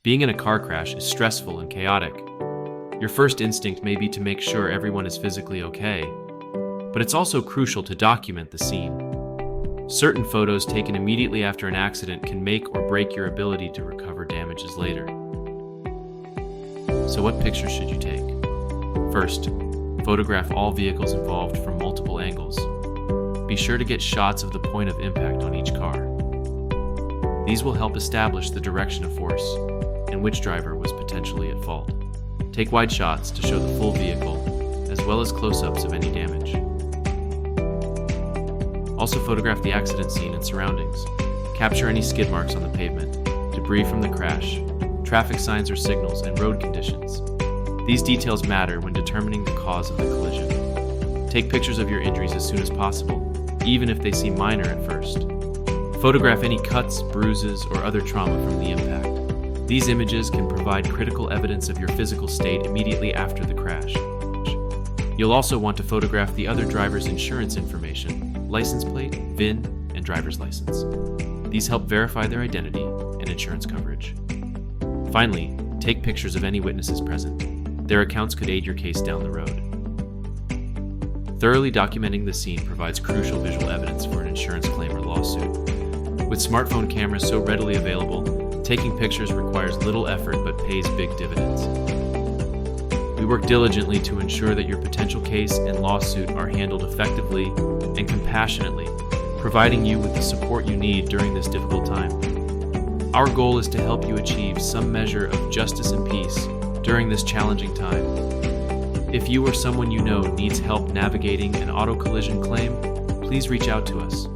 Being in a car crash is stressful and chaotic. Your first instinct may be to make sure everyone is physically okay, but it's also crucial to document the scene. Certain photos taken immediately after an accident can make or break your ability to recover damages later. So what pictures should you take? First, photograph all vehicles involved from multiple angles. Be sure to get shots of the point of impact on each car. These will help establish the direction of force and which driver was potentially at fault. Take wide shots to show the full vehicle, as well as close-ups of any damage. Also photograph the accident scene and surroundings. Capture any skid marks on the pavement, debris from the crash, traffic signs or signals, and road conditions. These details matter when determining the cause of the collision. Take pictures of your injuries as soon as possible, even if they seem minor at first. Photograph any cuts, bruises, or other trauma from the impact. These images can provide critical evidence of your physical state immediately after the crash. You'll also want to photograph the other driver's insurance information, license plate, VIN, and driver's license. These help verify their identity and insurance coverage. Finally, take pictures of any witnesses present. Their accounts could aid your case down the road. Thoroughly documenting the scene provides crucial visual evidence for an insurance claim or lawsuit. With smartphone cameras so readily available, taking pictures requires little effort but pays big dividends. We work diligently to ensure that your potential case and lawsuit are handled effectively and compassionately, providing you with the support you need during this difficult time. Our goal is to help you achieve some measure of justice and peace during this challenging time. If you or someone you know needs help navigating an auto collision claim, please reach out to us.